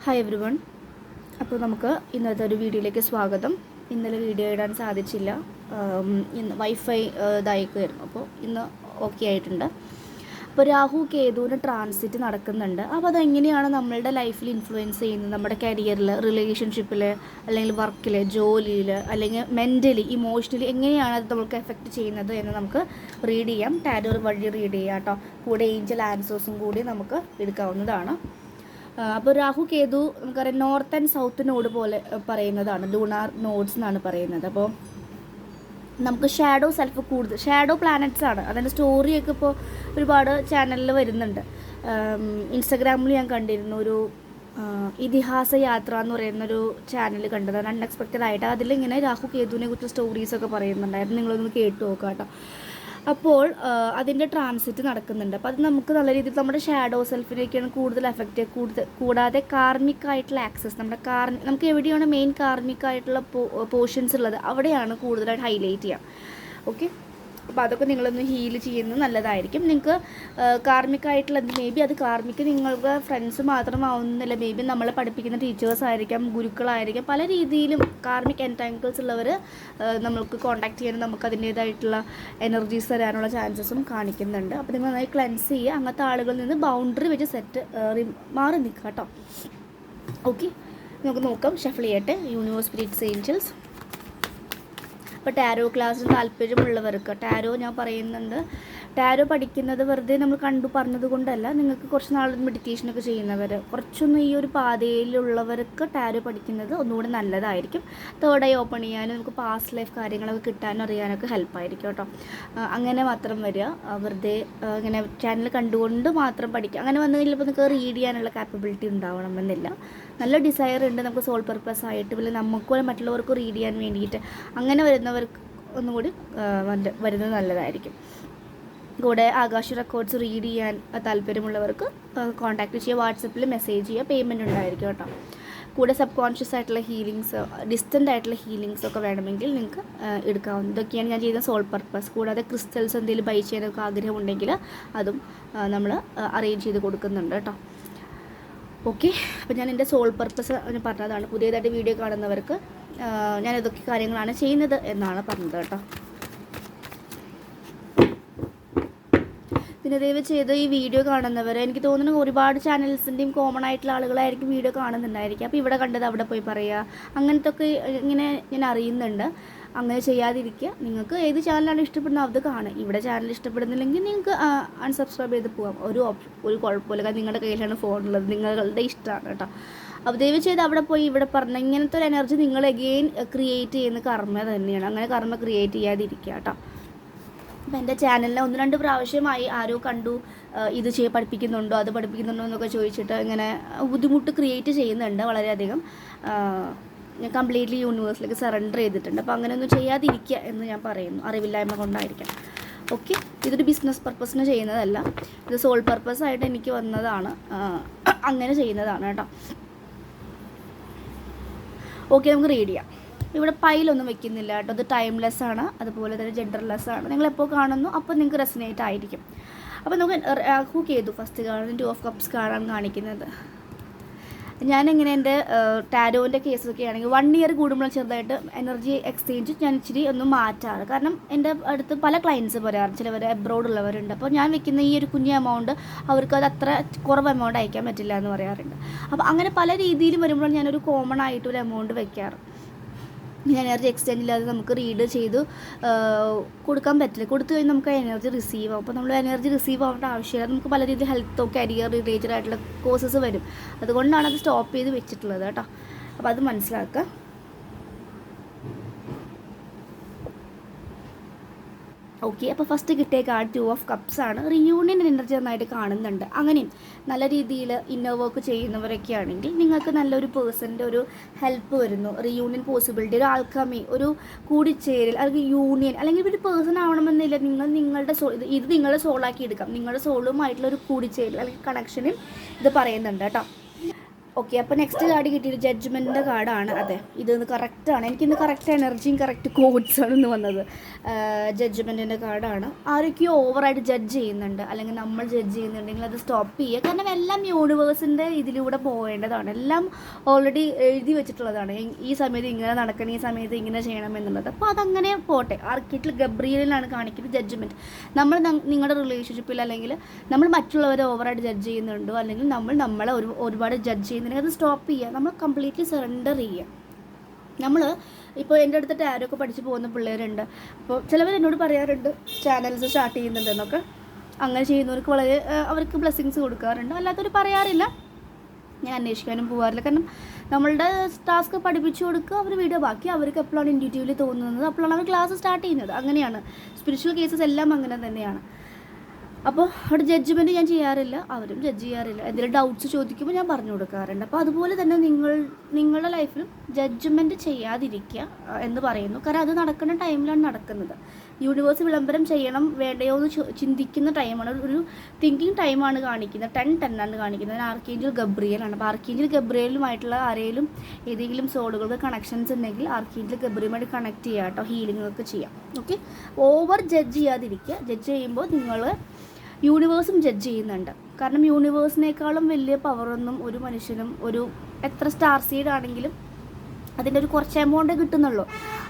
Hi every one. അപ്പോൾ നമുക്ക് ഇന്നത്തെ ഒരു വീഡിയോയിലേക്ക് സ്വാഗതം. ഇന്നലെ വീഡിയോ ഇടാൻ സാധിച്ചില്ല. ഇന്ന് വൈഫൈ ഇതായിരിക്കുമായിരുന്നു. അപ്പോൾ ഇന്ന് ഓക്കെ ആയിട്ടുണ്ട്. അപ്പോൾ രാഹു കേതുവിന് ട്രാൻസിറ്റ് നടക്കുന്നുണ്ട്. അപ്പോൾ അതെങ്ങനെയാണ് നമ്മളുടെ ലൈഫിൽ ഇൻഫ്ലുവൻസ് ചെയ്യുന്നത്, നമ്മുടെ കരിയറിൽ, റിലേഷൻഷിപ്പിൽ, അല്ലെങ്കിൽ വർക്കിൽ, ജോലിയിൽ, അല്ലെങ്കിൽ മെൻ്റലി, ഇമോഷണലി എങ്ങനെയാണ് അത് നമുക്ക് എഫക്റ്റ് ചെയ്യുന്നത് എന്ന് നമുക്ക് റീഡ് ചെയ്യാം. ടാരോ വഴി റീഡ് ചെയ്യാം കേട്ടോ. കൂടെ ഏഞ്ചൽ ആൻസേഴ്സും കൂടി നമുക്ക് എടുക്കാവുന്നതാണ്. അപ്പോൾ രാഹു കേതു നമുക്കറിയാം നോർത്ത് ആൻഡ് സൗത്ത് നോഡ് പോലെ പറയുന്നതാണ്, ലൂണാർ നോഡ്സ് എന്നാണ് പറയുന്നത്. അപ്പോൾ നമുക്ക് ഷാഡോ സെൽഫ് കൂടുതൽ ഷാഡോ പ്ലാനറ്റ്സ് ആണ്. അതിൻ്റെ സ്റ്റോറിയൊക്കെ ഇപ്പോൾ ഒരുപാട് ചാനലിൽ വരുന്നുണ്ട്. ഇൻസ്റ്റഗ്രാമിൽ ഞാൻ കണ്ടിരുന്നു ഒരു ഇതിഹാസ യാത്ര എന്ന് പറയുന്നൊരു ചാനൽ കണ്ടതാണ്, അൺഎക്സ്പെക്റ്റഡ് ആയിട്ട്. അതിലിങ്ങനെ രാഹു കേതുവിനെ കുറിച്ച് സ്റ്റോറീസൊക്കെ പറയുന്നുണ്ടായിരുന്നു. നിങ്ങളൊന്ന് കേട്ടു നോക്കാം കേട്ടോ. അപ്പോൾ അതിൻ്റെ ട്രാൻസിറ്റ് നടക്കുന്നുണ്ട്. അപ്പോൾ അത് നമുക്ക് നല്ല രീതിയിൽ നമ്മുടെ ഷാഡോ സെൽഫിലേക്കാണ് കൂടുതൽ എഫക്റ്റ് കൂടാതെ കാർമിക് ആയിട്ടുള്ള ആക്സസ്, നമ്മുടെ നമുക്ക് എവിടെയാണ് മെയിൻ കാർമിക് ആയിട്ടുള്ള പോർഷൻസ് ഉള്ളത് അവിടെയാണ് കൂടുതലായിട്ട് ഹൈലൈറ്റ് ചെയ്യുക. ഓക്കെ, അപ്പോൾ അതൊക്കെ നിങ്ങളൊന്ന് ഹീൽ ചെയ്യുന്നത് നല്ലതായിരിക്കും. നിങ്ങൾക്ക് കാർമികമായിട്ടുള്ള മേ ബി അത് കാർമിക്ക് നിങ്ങൾക്ക് ഫ്രണ്ട്സ് മാത്രമാവുന്നില്ല, മേ ബി നമ്മളെ പഠിപ്പിക്കുന്ന ടീച്ചേഴ്സ് ആയിരിക്കാം, ഗുരുക്കളായിരിക്കാം. പല രീതിയിലും കാർമിക് എൻടാങ്കിൾസ് ഉള്ളവർ നമ്മൾക്ക് കോൺടാക്ട് ചെയ്യാനും നമുക്ക് അതിൻ്റേതായിട്ടുള്ള എനർജീസ് തരാനുള്ള ചാൻസസും കാണിക്കുന്നുണ്ട്. അപ്പോൾ നിങ്ങൾ നന്നായി ക്ലെൻസ് ചെയ്യുക. അങ്ങനത്തെ ആളുകളിൽ നിന്ന് ബൗണ്ടറി വെച്ച് മാറി നിൽക്കുക കേട്ടോ. ഓക്കെ, നമുക്ക് നോക്കാം. ഷഫിൾ ചെയ്യട്ടെ. Universe spirits angels. അപ്പോൾ ടാരോ ക്ലാസ്സിന് താല്പര്യമുള്ളവർക്ക് ടാരോ ഞാൻ പറയുന്നുണ്ട്. ടാരോ പഠിക്കുന്നത് വെറുതെ നമ്മൾ പറഞ്ഞത് കൊണ്ടല്ല. നിങ്ങൾക്ക് കുറച്ച് നാൾ മെഡിറ്റേഷനൊക്കെ ചെയ്യുന്നവർ, കുറച്ചൊന്ന് ഈ ഒരു പാതയിലുള്ളവർക്ക് ടാരോ പഠിക്കുന്നത് ഒന്നുകൂടി നല്ലതായിരിക്കും. തേർഡ് ഐ ഓപ്പൺ ചെയ്യാനും നമുക്ക് പാസ്റ്റ് ലൈഫ് കാര്യങ്ങളൊക്കെ കിട്ടാനും അറിയാനൊക്കെ ഹെൽപ്പായിരിക്കും കേട്ടോ. അങ്ങനെ മാത്രം വരിക. വെറുതെ ഇങ്ങനെ ചാനൽ കണ്ടുകൊണ്ട് മാത്രം പഠിക്കുക അങ്ങനെ വന്നു കഴിഞ്ഞപ്പോൾ നിങ്ങൾക്ക് റീഡ് ചെയ്യാനുള്ള കാപ്പബിലിറ്റി ഉണ്ടാവണമെന്നില്ല. നല്ല ഡിസയർ ഉണ്ട് നമുക്ക് സോൾ പർപ്പസ് ആയിട്ട്, പിന്നെ നമുക്കും മറ്റുള്ളവർക്കും റീഡ് ചെയ്യാൻ വേണ്ടിയിട്ട്. അങ്ങനെ വരുന്നവർക്ക് ഒന്നുകൂടി വരുന്നത് നല്ലതായിരിക്കും. കൂടെ ആകാശ റെക്കോർഡ്സ് റീഡ് ചെയ്യാൻ താല്പര്യമുള്ളവർക്ക് കോൺടാക്റ്റ് ചെയ്യുക, വാട്സപ്പിൽ മെസ്സേജ് ചെയ്യുക. പേയ്മെൻറ്റ് ഉണ്ടായിരിക്കും കേട്ടോ. കൂടെ സബ് കോൺഷ്യസ് ആയിട്ടുള്ള ഹീലിങ്സ്, ഡിസ്റ്റൻ്റ് ആയിട്ടുള്ള ഹീലിങ്സ് ഒക്കെ വേണമെങ്കിൽ നിങ്ങൾക്ക് എടുക്കാവുന്ന. ഇതൊക്കെയാണ് ഞാൻ ചെയ്യുന്ന സോൾ പർപ്പസ്. കൂടാതെ ക്രിസ്റ്റൽസ് എന്തെങ്കിലും ബൈ ചെയ്യാനൊക്കെ ആഗ്രഹമുണ്ടെങ്കിൽ അതും നമ്മൾ അറേഞ്ച് ചെയ്ത് കൊടുക്കുന്നുണ്ട് കേട്ടോ. ഓക്കെ, അപ്പോൾ ഞാൻ എൻ്റെ സോൾ പർപ്പസ് പറഞ്ഞതാണ്. പുതിയതായിട്ട് വീഡിയോ കാണുന്നവർക്ക് ഞാൻ ഇതൊക്കെ കാര്യങ്ങളാണ് ചെയ്യുന്നത് എന്നാണ് പറഞ്ഞത് കേട്ടോ. പിന്നെ ദയവ് ചെയ്ത് ഈ വീഡിയോ കാണുന്നവർ, എനിക്ക് തോന്നുന്നു ഒരുപാട് ചാനൽസിൻ്റെയും കോമൺ ആയിട്ടുള്ള ആളുകളായിരിക്കും വീഡിയോ കാണുന്നുണ്ടായിരിക്കും. അപ്പോൾ ഇവിടെ കണ്ടത് അവിടെ പോയി പറയുക, അങ്ങനത്തെ ഒക്കെ ഇങ്ങനെ ഞാൻ അറിയുന്നുണ്ട്. അങ്ങനെ ചെയ്യാതിരിക്കുക. നിങ്ങൾക്ക് ഏത് ചാനലാണ് ഇഷ്ടപ്പെടുന്നത് അത് കാണുക. ഇവിടെ ചാനൽ ഇഷ്ടപ്പെടുന്നില്ലെങ്കിൽ നിങ്ങൾക്ക് അൺസബ്സ്ക്രൈബ് ചെയ്ത് പോകാം. ഒരു കുഴപ്പമില്ല. കാരണം നിങ്ങളുടെ കയ്യിലാണ് ഫോണുള്ളത്, നിങ്ങളുടെ ഇഷ്ടമാണ് കേട്ടോ. അപ്പോൾ ദയവ് ചെയ്ത് അവിടെ പോയി ഇവിടെ പറഞ്ഞ ഇങ്ങനത്തെ ഒരു എനർജി നിങ്ങൾ എഗെയിൻ ക്രിയേറ്റ് ചെയ്യുന്ന കർമ്മ തന്നെയാണ്. അങ്ങനെ കർമ്മ ക്രിയേറ്റ് ചെയ്യാതിരിക്കുക കേട്ടോ. അപ്പോൾ എൻ്റെ ചാനലിനെ 1-2 പ്രാവശ്യമായി ആരോ കണ്ടു, ഇത് പഠിപ്പിക്കുന്നുണ്ടോ അത് പഠിപ്പിക്കുന്നുണ്ടോ എന്നൊക്കെ ചോദിച്ചിട്ട് ഇങ്ങനെ ബുദ്ധിമുട്ട് ക്രിയേറ്റ് ചെയ്യുന്നുണ്ട് വളരെയധികം. ഞാൻ കംപ്ലീറ്റ്ലി യൂണിവേഴ്സിലേക്ക് സറണ്ടർ ചെയ്തിട്ടുണ്ട്. അപ്പോൾ അങ്ങനെയൊന്നും ചെയ്യാതിരിക്കുക എന്ന് ഞാൻ പറയുന്നു, അറിവില്ലായ്മ കൊണ്ടായിരിക്കാം. ഓക്കെ, ഇതൊരു ബിസിനസ് പർപ്പസിന് ചെയ്യുന്നതല്ല, ഇത് സോൾ പർപ്പസ് ആയിട്ട് എനിക്ക് വന്നതാണ്, അങ്ങനെ ചെയ്യുന്നതാണ് കേട്ടോ. ഓക്കെ, നമുക്ക് റീഡ് ചെയ്യാം. ഇവിടെ പൈലൊന്നും വെക്കുന്നില്ല കേട്ടോ. അത് ടൈംലെസ് ആണ്, അതുപോലെ തന്നെ ജെൻഡർലെസ് ആണ്. നിങ്ങളെപ്പോൾ കാണുന്നു അപ്പോൾ നിങ്ങൾക്ക് റെസനേറ്റ് ആയിരിക്കും. അപ്പോൾ നമുക്ക് രാഹു കേതു ഫസ്റ്റ് കാണുന്നത് 2 ഓഫ് കപ്സ് കാണാൻ കാണിക്കുന്നത്. ഞാനിങ്ങനെ എൻ്റെ ടാരോൻ്റെ കേസൊക്കെ ആണെങ്കിൽ 1 ഇയർ കൂടുമ്പോൾ ചെറുതായിട്ട് എനർജി എക്സ്ചേഞ്ച് ഞാൻ ഇച്ചിരി ഒന്ന് മാറ്റാറ്. കാരണം എൻ്റെ അടുത്ത് പല ക്ലയൻസ് പറയാറ്, ചിലവർ എബ്രോഡ് ഉള്ളവരുണ്ട്. അപ്പോൾ ഞാൻ വെക്കുന്ന ഈ ഒരു കുഞ്ഞ് എമൗണ്ട് അവർക്ക് അത് അത്ര കുറവ് എമൗണ്ട് അയക്കാൻ പറ്റില്ല എന്ന് പറയാറുണ്ട്. അപ്പോൾ അങ്ങനെ പല രീതിയിലും വരുമ്പോഴാണ് ഞാനൊരു കോമൺ ആയിട്ടൊരു എമൗണ്ട് വെക്കാറ്. എനർജി എക്സ്ചേഞ്ച് ഇല്ലാതെ നമുക്ക് റീഡ് ചെയ്ത് കൊടുക്കാൻ പറ്റില്ല. കൊടുത്തു കഴിഞ്ഞാൽ നമുക്ക് എനർജി റിസീവ് ആവും. അപ്പോൾ നമ്മൾ എനർജി റിസീവ് ആവേണ്ട ആവശ്യമില്ല. നമുക്ക് പല രീതിയിൽ ഹെൽത്തോ കരിയർ റിലേറ്റഡ് ആയിട്ടുള്ള കോഴ്സസ് വരും. അതുകൊണ്ടാണ് അത് സ്റ്റോപ്പ് ചെയ്ത് വെച്ചിട്ടുള്ളത് കേട്ടോ. അപ്പോൾ അത് മനസ്സിലാക്കുക. ഓക്കെ, അപ്പോൾ ഫസ്റ്റ് കിട്ടിയ കാർഡ് 2 ഓഫ് കപ്സ് ആണ്. റിയൂണിയൻ എനർജി നന്നായിട്ട് കാണുന്നുണ്ട്. അങ്ങനെയും നല്ല രീതിയിൽ ഇന്നർ വർക്ക് ചെയ്യുന്നവരൊക്കെ ആണെങ്കിൽ നിങ്ങൾക്ക് നല്ലൊരു പേഴ്സൻ്റെ ഒരു ഹെൽപ്പ് വരുന്നു. റിയൂണിയൻ പോസിബിലിറ്റി, ഒരു ആൽക്കമി, ഒരു കൂടിച്ചേരൽ, അല്ലെങ്കിൽ യൂണിയൻ, അല്ലെങ്കിൽ ഒരു പേഴ്സൺ ആവണമെന്നില്ല. നിങ്ങളുടെ ഇത് നിങ്ങളുടെ സോളാക്കി എടുക്കാം. നിങ്ങളുടെ സോളുമായിട്ടുള്ള ഒരു കൂടിച്ചേരൽ അല്ലെങ്കിൽ കണക്ഷനും ഇത് പറയുന്നുണ്ട് കേട്ടോ. ഓക്കെ, അപ്പോൾ നെക്സ്റ്റ് കാർഡ് കിട്ടിയിട്ട് ജഡ്ജ്മെൻറ്റിൻ്റെ കാർഡാണ്. അതെ, ഇതൊന്ന് കറക്റ്റാണ്. എനിക്കിന്ന് കറക്റ്റ് എനർജിയും കറക്റ്റ് കോഡ്സാണ് ഇന്ന് വന്നത്. ജഡ്ജ്മെൻറ്റിൻ്റെ കാർഡാണ്. ആരൊക്കെയോ ഓവറായിട്ട് ജഡ്ജ് ചെയ്യുന്നുണ്ട്, അല്ലെങ്കിൽ നമ്മൾ ജഡ്ജ് ചെയ്യുന്നുണ്ടെങ്കിൽ അത് സ്റ്റോപ്പ് ചെയ്യുക. കാരണം എല്ലാം യൂണിവേഴ്സിൻ്റെ ഇതിലൂടെ പോകേണ്ടതാണ്. എല്ലാം ഓൾറെഡി എഴുതി വെച്ചിട്ടുള്ളതാണ്. ഈ സമയത്ത് ഇങ്ങനെ നടക്കണം, ഈ സമയത്ത് ഇങ്ങനെ ചെയ്യണം എന്നുള്ളത്. അപ്പോൾ അതങ്ങനെ പോട്ടെ. ആർക്കിറ്റിൽ ഗബ്രിയലിലാണ് കാണിക്കുന്നത് ജഡ്ജ്മെൻറ്റ്. നമ്മൾ നിങ്ങളുടെ റിലേഷൻഷിപ്പിൽ അല്ലെങ്കിൽ നമ്മൾ മറ്റുള്ളവരെ ഓവറായിട്ട് ജഡ്ജ് ചെയ്യുന്നുണ്ടോ, അല്ലെങ്കിൽ നമ്മളെ ഒരുപാട് ജഡ്ജ് ചെയ്യുന്നുണ്ടെങ്കിൽ അത് സ്റ്റോപ്പ് ചെയ്യുക. നമ്മൾ കംപ്ലീറ്റ്ലി സറണ്ടർ ചെയ്യുക. നമ്മൾ ഇപ്പോൾ എൻ്റെ അടുത്ത് ടാരൊക്കെ പഠിച്ച് പോകുന്ന പിള്ളേരുണ്ട്. അപ്പോൾ ചിലവർ എന്നോട് പറയാറുണ്ട് ചാനൽസ് സ്റ്റാർട്ട് ചെയ്യുന്നുണ്ടെന്നൊക്കെ. അങ്ങനെ ചെയ്യുന്നവർക്ക് വളരെ അവർക്ക് ബ്ലെസ്സിങ്സ് കൊടുക്കാറുണ്ട്. അല്ലാത്തവർ പറയാറില്ല. ഞാൻ അന്വേഷിക്കാനും പോകാറില്ല. കാരണം നമ്മളുടെ ടാസ്ക് പഠിപ്പിച്ചു കൊടുക്കുക, അവർ വീഡിയോ ബാക്കി അവർക്ക് എപ്പോഴാണ് ഇൻഡ്യൂറ്റീവ്ലി തോന്നുന്നത് അപ്പോഴാണ് അവർ ക്ലാസ് സ്റ്റാർട്ട് ചെയ്യുന്നത്. അങ്ങനെയാണ് സ്പിരിച്വൽ കേസസ് എല്ലാം അങ്ങനെ തന്നെയാണ്. അപ്പോൾ അവിടെ ജഡ്ജ്മെൻറ്റ് ഞാൻ ചെയ്യാറില്ല, അവരും ജഡ്ജ് ചെയ്യാറില്ല. എന്തെങ്കിലും ഡൗട്ട്സ് ചോദിക്കുമ്പോൾ ഞാൻ പറഞ്ഞു കൊടുക്കാറുണ്ട്. അപ്പോൾ അതുപോലെ തന്നെ നിങ്ങളുടെ ലൈഫിലും ജഡ്ജ്മെൻറ്റ് ചെയ്യാതിരിക്കുക എന്ന് പറയുന്നു. കാരണം അത് നടക്കുന്ന ടൈമിലാണ് നടക്കുന്നത്. യൂണിവേഴ്സ് വിളംബരം ചെയ്യണം വേണ്ടയോ എന്ന് ചിന്തിക്കുന്ന ടൈമാണ്, ഒരു തിങ്കിങ് ടൈമാണ് കാണിക്കുന്നത്. 10-10 കാണിക്കുന്നത്. ആർക്കേഞ്ചൽ ഗബ്രിയലാണ്. അപ്പോൾ ആർക്കേഞ്ചൽ ഗബ്രിയലുമായിട്ടുള്ള ആരെങ്കിലും ഏതെങ്കിലും സോളുകൾക്ക് കണക്ഷൻസ് ഉണ്ടെങ്കിൽ ആർക്കേഞ്ചൽ ഗബ്രിയലുമായിട്ട് കണക്ട് ചെയ്യുക കേട്ടോ. ഹീലിംഗ് ഒക്കെ ചെയ്യാം. ഓക്കെ, ഓവർ ജഡ്ജ് ചെയ്യാതിരിക്കുക. ജഡ്ജ് ചെയ്യുമ്പോൾ നിങ്ങൾ യൂണിവേഴ്സും ജഡ്ജ് ചെയ്യുന്നുണ്ട്. കാരണം യൂണിവേഴ്സിനേക്കാളും വലിയ പവറൊന്നും ഒരു മനുഷ്യനും ഒരു എത്ര സ്റ്റാർ സീഡ് ആണെങ്കിലും അതിൻ്റെ ഒരു കുറച്ച് എമൗണ്ട് കിട്ടുന്നുള്ളൂ.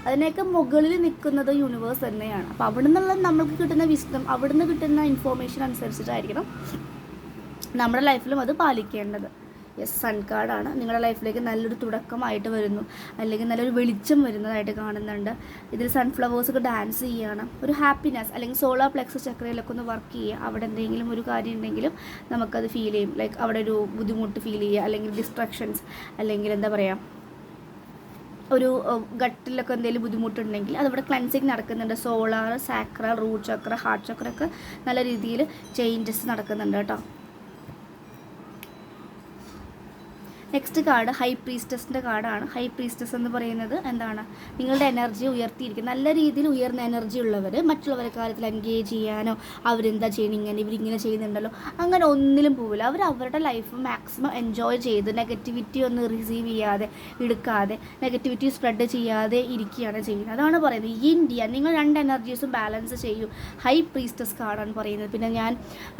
അതിനൊക്കെ മുകളിൽ നിൽക്കുന്നത് യൂണിവേഴ്സ് തന്നെയാണ്. അപ്പോൾ അവിടെ നിന്നുള്ള നമ്മൾക്ക് കിട്ടുന്ന വിസ്ഡം, അവിടെ നിന്ന് കിട്ടുന്ന ഇൻഫോർമേഷൻ അനുസരിച്ചിട്ടായിരിക്കണം നമ്മുടെ ലൈഫിലും അത് പാലിക്കേണ്ടത്. യെസ്, സൺ കാർഡാണ്. നിങ്ങളുടെ ലൈഫിലേക്ക് നല്ലൊരു തുടക്കമായിട്ട് വരുന്നു, അല്ലെങ്കിൽ നല്ലൊരു വെളിച്ചം വരുന്നതായിട്ട് കാണുന്നുണ്ട്. ഇതിൽ സൺഫ്ലവേഴ്സൊക്കെ ഡാൻസ് ചെയ്യുകയാണ്. ഒരു ഹാപ്പിനെസ്, അല്ലെങ്കിൽ സോളാർ പ്ലെക്സസ് ചക്രയിലൊക്കെ ഒന്ന് വർക്ക് ചെയ്യുക. അവിടെ എന്തെങ്കിലും ഒരു കാര്യം ഉണ്ടെങ്കിലും നമുക്കത് ഫീൽ ചെയ്യും. ലൈക്ക് അവിടെ ഒരു ബുദ്ധിമുട്ട് ഫീൽ ചെയ്യുക, അല്ലെങ്കിൽ ഡിസ്ട്രാക്ഷൻസ്, അല്ലെങ്കിൽ എന്താ പറയുക, ഒരു ഗട്ടിലൊക്കെ എന്തെങ്കിലും ബുദ്ധിമുട്ടുണ്ടെങ്കിൽ അതിവിടെ ക്ലൻസിങ് നടക്കുന്നുണ്ട്. സോളാർ, സാക്ര, റൂട്ട് ചക്ര, ഹാർട്ട് ചക്ര ഒക്കെ നല്ല രീതിയിൽ ചേഞ്ചസ് നടക്കുന്നുണ്ട് കേട്ടോ. നെക്സ്റ്റ് കാർഡ് ഹൈ പ്രീസ്റ്റസിൻ്റെ കാർഡാണ്. ഹൈ പ്രീസ്റ്റസ് എന്ന് പറയുന്നത് എന്താണ്? നിങ്ങളുടെ എനർജി ഉയർത്തിയിരിക്കും. നല്ല രീതിയിൽ ഉയർന്ന എനർജി ഉള്ളവർ മറ്റുള്ളവരുടെ കാര്യത്തിൽ എൻഗേജ് ചെയ്യാനോ അവരെന്താ ചെയ്യുന്നത്, ഇവരിങ്ങനെ ചെയ്യുന്നുണ്ടല്ലോ, അങ്ങനെ ഒന്നിലും പോവില്ല. അവർ അവരുടെ ലൈഫ് മാക്സിമം എൻജോയ് ചെയ്ത് നെഗറ്റിവിറ്റി ഒന്നും റിസീവ് ചെയ്യാതെ, എടുക്കാതെ, നെഗറ്റിവിറ്റി സ്പ്രെഡ് ചെയ്യാതെ ഇരിക്കുകയാണ് ചെയ്യുന്നത്. അതാണ് പറയുന്നത്. ഇന്ത്യ നിങ്ങൾ രണ്ട് എനർജീസും ബാലൻസ് ചെയ്യൂ. ഹൈ പ്രീസ്റ്റസ് കാർഡാണ് പറയുന്നത്. പിന്നെ ഞാൻ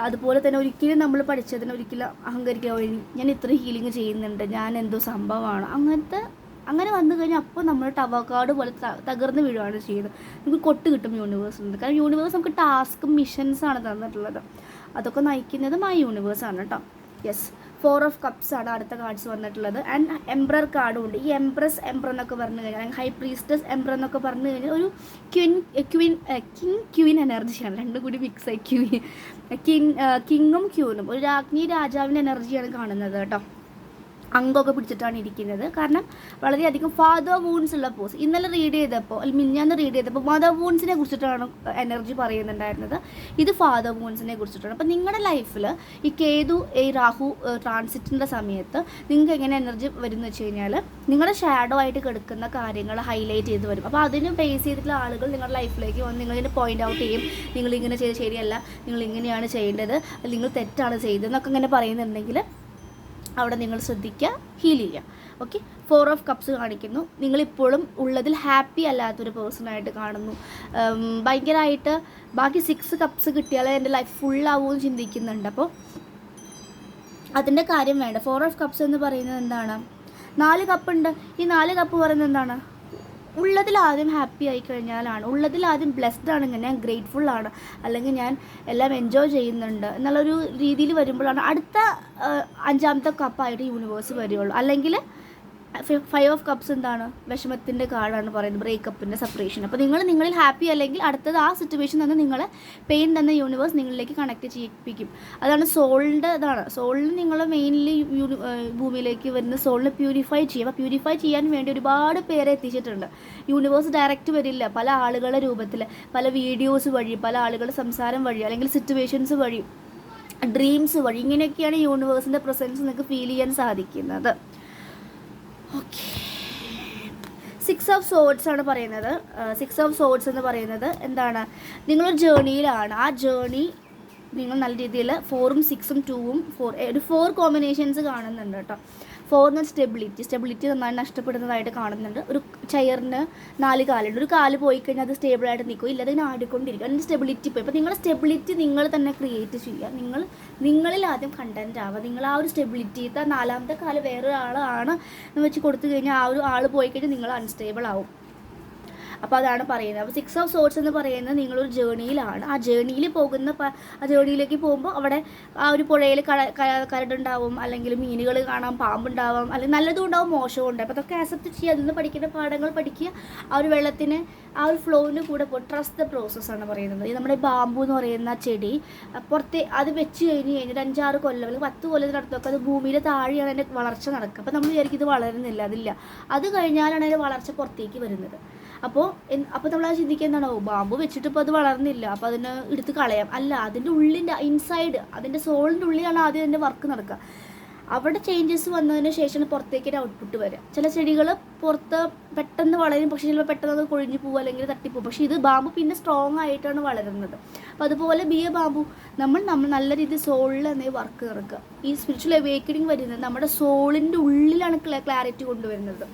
അതുപോലെ തന്നെ ഒരിക്കലും നമ്മൾ പഠിച്ചതിന് ഒരിക്കലും അഹങ്കരിക്കുക, ഞാൻ ഇത്ര ഹീലിംഗ് ചെയ്യുന്നുണ്ട്, ഞാൻ എന്തോ സംഭവമാണ്, അങ്ങനെ വന്നു കഴിഞ്ഞാൽ അപ്പോൾ നമ്മൾ ടവക്കാർഡ് പോലെ തകർന്ന് വീഴുകയാണ് ചെയ്യുന്നത്. നമുക്ക് കൊട്ട് കിട്ടും യൂണിവേഴ്സിൽ. കാരണം യൂണിവേഴ്സ് നമുക്ക് ടാസ്കും മിഷൻസാണ് തന്നിട്ടുള്ളത്. അതൊക്കെ നയിക്കുന്നതും ആ യൂണിവേഴ്സാണ് കേട്ടോ. യെസ്, 4 ഓഫ് കപ്സ് ആണ് അടുത്ത കാർഡ്സ് വന്നിട്ടുള്ളത്. ആൻഡ് എംബ്രർ കാർഡും ഉണ്ട്. ഈ എംപ്രസ് എംബ്രർ എന്നൊക്കെ പറഞ്ഞു കഴിഞ്ഞാൽ, ഹൈ പ്രീസ്റ്റസ് എംബ്രർ എന്നൊക്കെ പറഞ്ഞു കഴിഞ്ഞാൽ ഒരു ക്വീൻ എനർജിയാണ്. രണ്ടും കൂടി മിക്സ് ആയി കിങ്ങും ക്യൂനും ഒരു രാജ്ഞി രാജാവിൻ്റെ എനർജിയാണ് കാണുന്നത് കേട്ടോ. അങ്കമൊക്കെ പിടിച്ചിട്ടാണ് ഇരിക്കുന്നത്. കാരണം വളരെയധികം ഫാദർ വൂൺസ് ഉള്ള പോസ്. ഇന്നലെ റീഡ് ചെയ്തപ്പോൾ, മിഞ്ഞാന്ന് റീഡ് ചെയ്തപ്പോൾ മദർ വൂൺസിനെ കുറിച്ചിട്ടാണ് എനർജി പറയുന്നുണ്ടായിരുന്നത്. ഇത് ഫാദർ വൂൺസിനെ കുറിച്ചിട്ടാണ്. അപ്പോൾ നിങ്ങളുടെ ലൈഫിൽ ഈ കേതു, ഈ രാഹു ട്രാൻസിറ്റിൻ്റെ സമയത്ത് നിങ്ങൾക്ക് എങ്ങനെ എനർജി വരുമെന്ന് വെച്ച് കഴിഞ്ഞാൽ, നിങ്ങളുടെ ഷാഡോ ആയിട്ട് കിടക്കുന്ന കാര്യങ്ങൾ ഹൈലൈറ്റ് ചെയ്ത് വരും. അപ്പോൾ അതിന് ബേസ് ചെയ്തിട്ടുള്ള ആളുകൾ നിങ്ങളുടെ ലൈഫിലേക്ക് വന്ന് നിങ്ങളിതിനെ പോയിൻ്റ് ഔട്ട് ചെയ്യും. നിങ്ങളിങ്ങനെ ചെയ്ത് ശരിയല്ല, നിങ്ങളിങ്ങനെയാണ് ചെയ്യേണ്ടത്, നിങ്ങൾ തെറ്റാണ് ചെയ്തതെന്നൊക്കെ ഇങ്ങനെ പറയുന്നുണ്ടെങ്കിൽ അവിടെ നിങ്ങൾ ശ്രദ്ധിക്കുക, ഹീൽ ചെയ്യുക. ഓക്കെ, 4 ഓഫ് കപ്സ് കാണിക്കുന്നു. നിങ്ങളിപ്പോഴും ഉള്ളതിൽ ഹാപ്പി അല്ലാത്തൊരു പേഴ്സണായിട്ട് കാണുന്നു. ഭയങ്കരമായിട്ട് ബാക്കി 6 കപ്സ് കിട്ടിയാലേ എൻ്റെ ലൈഫ് ഫുള്ളാവുമെന്ന് ചിന്തിക്കുന്നുണ്ട്. അപ്പോൾ അതിൻ്റെ കാര്യം വേണ്ട. 4 ഓഫ് കപ്സ് എന്ന് പറയുന്നത് എന്താണ്? 4 കപ്പുണ്ട്. ഈ 4 കപ്പ് പറയുന്നത് എന്താണ്? ഉള്ളതിൽ ആദ്യം ഹാപ്പി ആയി കഴിഞ്ഞാലാണ്, ഉള്ളതിൽ ആദ്യം ബ്ലെസ്ഡ് ആണെങ്കിൽ ഞാൻ ഗ്രേറ്റ്ഫുൾ ആണ്, അല്ലെങ്കിൽ ഞാൻ എല്ലാം എൻജോയ് ചെയ്യുന്നുണ്ട് എന്നുള്ളൊരു രീതിയിൽ വരുമ്പോഴാണ് അടുത്ത 5ാമത്തെ കപ്പായിട്ട് യൂണിവേഴ്സ് വരികയുള്ളൂ. അല്ലെങ്കിൽ 5 ഓഫ് കപ്സ് എന്താണ്? വിഷമത്തിൻ്റെ കാർഡാണ് പറയുന്നത്, ബ്രേക്കപ്പിൻ്റെ, സെപ്പറേഷൻ. അപ്പോൾ നിങ്ങളിൽ ഹാപ്പി അല്ലെങ്കിൽ അടുത്തത് ആ സിറ്റുവേഷൻ തന്നെ നിങ്ങളെ പെയിൻ തന്ന യൂണിവേഴ്സ് നിങ്ങളിലേക്ക് കണക്ട് ചെയ്യിപ്പിക്കും. അതാണ് സോളിൻ്റെ ഇതാണ്. സോളിന് നിങ്ങൾ മെയിൻലി ഭൂമിയിലേക്ക് വരുന്ന സോളിനെ പ്യൂരിഫൈ ചെയ്യും. അപ്പോൾ പ്യൂരിഫൈ ചെയ്യാൻ വേണ്ടി ഒരുപാട് പേരെ എത്തിച്ചിട്ടുണ്ട്. യൂണിവേഴ്സ് ഡയറക്റ്റ് വരില്ല. പല ആളുകളുടെ രൂപത്തിൽ, പല വീഡിയോസ് വഴി, പല ആളുകളുടെ സംസാരം വഴി, അല്ലെങ്കിൽ സിറ്റുവേഷൻസ് വഴി, ഡ്രീംസ് വഴി, ഇങ്ങനെയൊക്കെയാണ് യൂണിവേഴ്സിൻ്റെ പ്രസൻസ് നിങ്ങൾക്ക് ഫീൽ ചെയ്യാൻ സാധിക്കുന്നത്. ഓക്കെ, 6 ഓഫ് സോഡ്സ് ആണ് പറയുന്നത്. 6 ഓഫ് സോഡ്സ് എന്ന് പറയുന്നത് എന്താണ്? നിങ്ങളൊരു ജേർണിയിലാണ്. ആ ജേർണി നിങ്ങൾ നല്ല രീതിയിൽ 4ഉം 6ഉം 2ഉം ഒരു 4 കോമ്പിനേഷൻസ് കാണുന്നുണ്ട് കേട്ടോ. 4 സ്റ്റെബിലിറ്റി നന്നായി നഷ്ടപ്പെടുന്നതായിട്ട് കാണുന്നുണ്ട്. ഒരു ചെയറിന് 4 കാലുണ്ട്, ഒരു കാല് പോയി കഴിഞ്ഞാൽ അത് സ്റ്റേബിളായിട്ട് നിൽക്കും, ഇല്ല അതിന് ആടിക്കൊണ്ടിരിക്കും, അതിൻ്റെ സ്റ്റെബിലിറ്റി പോയി. അപ്പോൾ നിങ്ങളുടെ സ്റ്റെബിലിറ്റി നിങ്ങൾ തന്നെ ക്രിയേറ്റ് ചെയ്യുക, നിങ്ങളിൽ ആദ്യം കണ്ടൻറ്റ് ആവുക. നിങ്ങൾ ആ ഒരു സ്റ്റെബിലിറ്റി 4ാമത്തെ കാല് വേറൊരാളാണ് എന്ന് വെച്ച് കൊടുത്തു കഴിഞ്ഞാൽ ആ ഒരു ആൾ പോയി കഴിഞ്ഞാൽ നിങ്ങൾ അൺസ്റ്റേബിൾ ആവും. അപ്പോൾ അതാണ് പറയുന്നത്. അപ്പോൾ 6 ഓഫ് സോർട്സ് എന്ന് പറയുന്നത് നിങ്ങളൊരു ജേണിയിലാണ്. ആ ജേണിയിലേക്ക് പോകുമ്പോൾ അവിടെ ആ ഒരു പുഴയിൽ കരടുണ്ടാവും, അല്ലെങ്കിൽ മീനുകൾ കാണാം, പാമ്പുണ്ടാവാം, അല്ലെങ്കിൽ നല്ലതും ഉണ്ടാവും മോശവും ഉണ്ടാവും. അപ്പോൾ അതൊക്കെ ആക്സെപ്റ്റ് ചെയ്യുക, അതിൽ നിന്ന് പഠിക്കുന്ന പാഠങ്ങൾ പഠിക്കുക, ആ ഒരു വെള്ളത്തിന് ആ ഒരു ഫ്ലോവിന് കൂടെ പോകും. ട്രസ്റ്റ് ദ പ്രോസസ്സാണ് പറയുന്നത്. ഈ നമ്മുടെ ബാമ്പു എന്ന് പറയുന്ന ചെടി അത് വെച്ച് കഴിഞ്ഞ് ഒരു 5-6 കൊല്ലം അല്ലെങ്കിൽ 10 കൊല്ലത്തിനടുത്തൊക്കെ അത് ഭൂമിയുടെ താഴെയാണ് അതിൻ്റെ വളർച്ച നടക്കുക. അപ്പോൾ നമ്മൾ വിചാരിക്കും ഇത് വളരുന്നില്ല, അതില്ല. അത് കഴിഞ്ഞാലാണ് അതിൻ്റെ വളർച്ച പുറത്തേക്ക് വരുന്നത്. അപ്പോൾ നമ്മളത് ചിന്തിക്കുക എന്താണോ, ബാമ്പു വെച്ചിട്ട് ഇപ്പോൾ അത് വളർന്നില്ല, അപ്പോൾ അതിന് എടുത്ത് കളയാം. അല്ല, അതിൻ്റെ ഉള്ളിൻ്റെ ഇൻസൈഡ്, അതിൻ്റെ സോളിൻ്റെ ഉള്ളിലാണ് ആദ്യം അതിൻ്റെ വർക്ക് നടക്കുക. അവിടെ ചേഞ്ചസ് വന്നതിന് ശേഷമാണ് പുറത്തേക്ക് ഒരു ഔട്ട്പുട്ട് വരിക. ചില ചെടികൾ പുറത്ത് പെട്ടെന്ന് വളരും, പക്ഷേ ചിലപ്പോൾ പെട്ടെന്ന് അത് കൊഴിഞ്ഞു പോകും അല്ലെങ്കിൽ തട്ടിപ്പോകും. പക്ഷേ ഇത് ബാമ്പു പിന്നെ സ്ട്രോങ് ആയിട്ടാണ് വളരുന്നത്. അപ്പോൾ അതുപോലെ ബാമ്പു നമ്മൾ നല്ല രീതിയിൽ സോളിൽ തന്നെ വർക്ക് നടക്കുക. ഈ സ്പിരിച്വൽ അവേക്കണിങ് വരുന്നത് നമ്മുടെ സോളിൻ്റെ ഉള്ളിലാണ് ക്ലാരിറ്റി കൊണ്ടുവരുന്നത്.